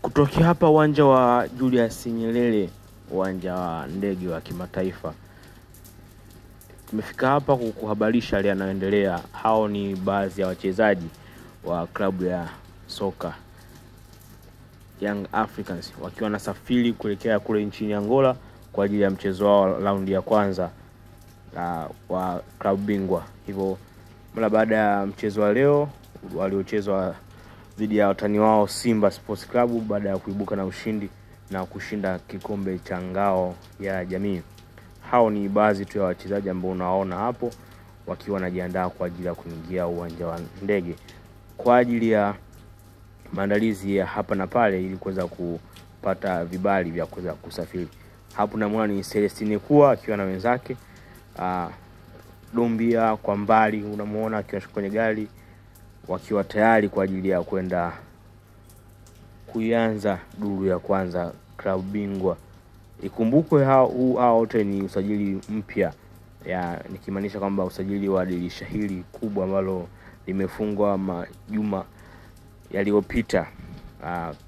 Kutoki hapa uwanja wa Julius Nyerere, uwanja wa ndege wa kimataifa. Tumefika hapa kukuhabarisha yale yanayoendelea. Hao ni baadhi ya wachezaji wa klabu ya soka Young Africans wakiwa nasafiri kuelekea kule nchini Angola kwa ajili ya mchezo wao raundi ya kwanza wa klabu bingwa. Hivyo mara baada ya mchezo wa leo waliochezwa dhidi ya watani wao Simba Sports Club baada ya kuibuka na ushindi na kushinda kikombe cha ngao ya jamii. Hao ni baadhi tu ya wachezaji ambao unaona hapo wakiwa wanajiandaa kwa ajili ya kuingia uwanja wa ndege kwa ajili ya maandalizi ya hapa na pale ili kuweza kupata vibali vya kuweza kusafiri. Hapo namwona ni Celestine Kuwa akiwa na wenzake. Dombia kwa mbali unamuona akiwa kwenye gari wakiwa tayari kwa ajili ya kwenda kuanza duru ya kwanza klabu bingwa. Ikumbukwe hao wote ni usajili mpya, nikimaanisha kwamba usajili wa dirisha hili kubwa ambalo limefungwa majuma yaliyopita.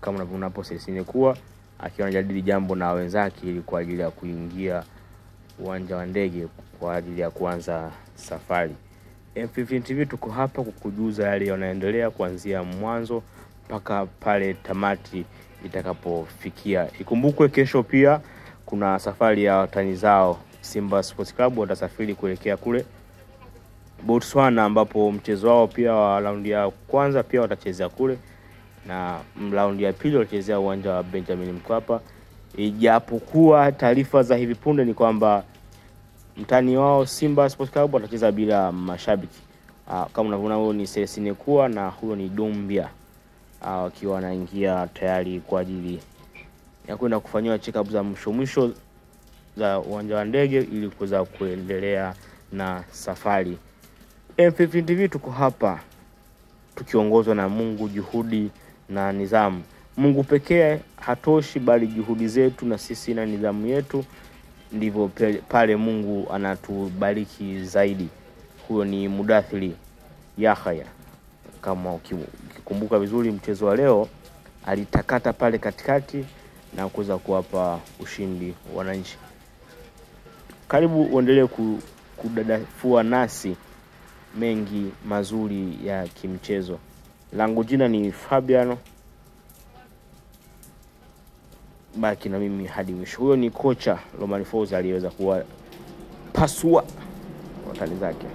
Kama unavyoona hapo Celestine Kuwa akiwa anajadili jambo na wenzake ili kwa ajili ya kuingia uwanja wa ndege kwa ajili ya kuanza safari. M15 TV tuko hapa kukujuza yale yanayoendelea kuanzia mwanzo mpaka pale tamati itakapofikia. Ikumbukwe kesho pia kuna safari ya watani zao Simba Sports Club watasafiri kuelekea kule Botswana ambapo mchezo wao pia wa raundi ya kwanza pia watachezea kule na raundi ya pili watachezea uwanja wa Benjamin Mkapa. Ijapokuwa taarifa za hivi punde ni kwamba mtani wao Simba Sports Club watacheza bila mashabiki. Kama unavyoona huyo ni Celestine Kuwa na huyo ni Dombia wakiwa wanaingia tayari kwa ajili ya kwenda kufanywa check-up za mwisho za uwanja wa ndege ili kuweza kuendelea na safari. M15 TV tuko hapa tukiongozwa na Mungu, juhudi na nidhamu. Mungu pekee hatoshi bali juhudi zetu na sisi na nidhamu yetu ndivyo pale Mungu anatubariki zaidi. Huyo ni Mudathiri Yahya. Kama ukikumbuka vizuri mchezo wa leo alitakata pale katikati na kuweza kuwapa ushindi wananchi. Karibu uendelee kudadafua nasi mengi mazuri ya kimchezo. Langu jina ni Fabiano. Baki na mimi hadi mwisho. Huyo ni kocha Romain Folz aliyeweza kuwa pasua watani zake.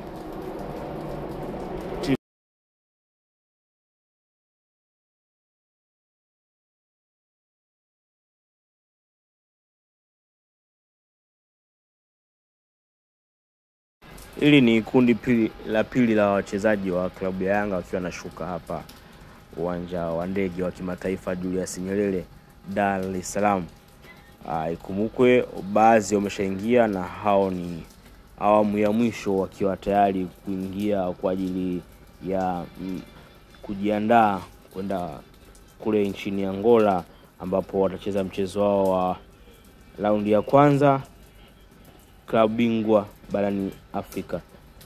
Hili ni kundi la pili la wachezaji wa klabu ya Yanga wakiwa nashuka hapa uwanja wa ndege wa kimataifa Julius Nyerere, Dar es Salaam. Ikumbukwe baadhi wameshaingia na hao ni awamu ya mwisho wakiwa tayari kuingia kwa ajili ya kujiandaa kwenda kule nchini Angola ambapo watacheza mchezo wao wa raundi ya kwanza klabu bingwa barani Afrika.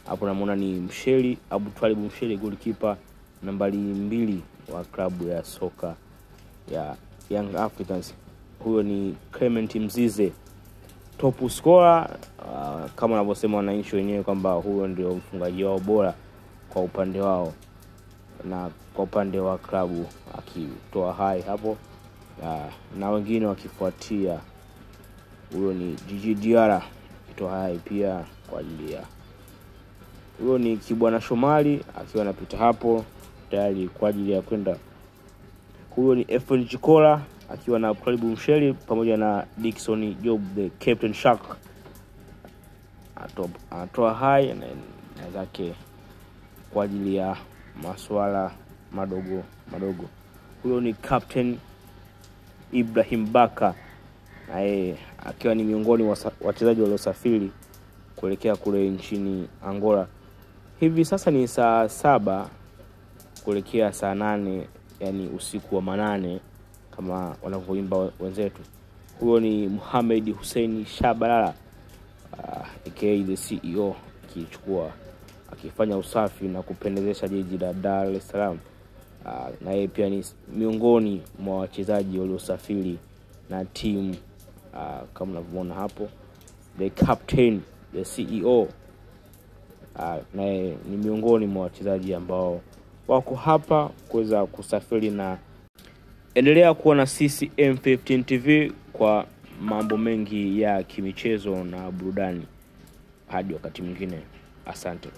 Hapo namuona ni Msheli Abutwalib Msheli, goalkeeper nambari 2 wa klabu ya soka ya Young Africans. Huyo ni Clement Mzize, top scorer, kama wanavyosema wananchi wenyewe kwamba huyo ndio mfungaji wao bora kwa upande wao na kwa upande wa klabu akitoa hai hapo, na wengine wakifuatia. Huyo ni Djigui Diarra akitoa hai pia kwa ajili ya. Huyo ni Kibwana Shomari akiwa anapita hapo tayari kwa ajili ya kwenda. Huyo ni Efon Chikola akiwa na Abutwalib Msheli pamoja na Dickson Job the Captain Shark. Atoa hai na zake kwa ajili ya masuala madogo. Huyo ni Captain Ibrahim Baka akiwa ni miongoni mwa wachezaji waliosafiri kuelekea kule nchini Angola. Hivi sasa ni saa 7 kuelekea saa 8, yani usiku wa manane kama wanavyoimba wenzetu. Huyo ni Mohamed Hussein Shabalala aka the CEO akifanya usafi na kupendezesha jiji la Dar es Salaam na yeye pia ni miongoni mwa wachezaji waliosafiri na timu kama unavyoona hapo, the captain, the CEO, na yeye ni miongoni mwa wachezaji ambao wako hapa kuweza kusafiri. Na endelea kuwa na sisi M15 TV kwa mambo mengi ya kimichezo na burudani. Hadi wakati mwingine, asante.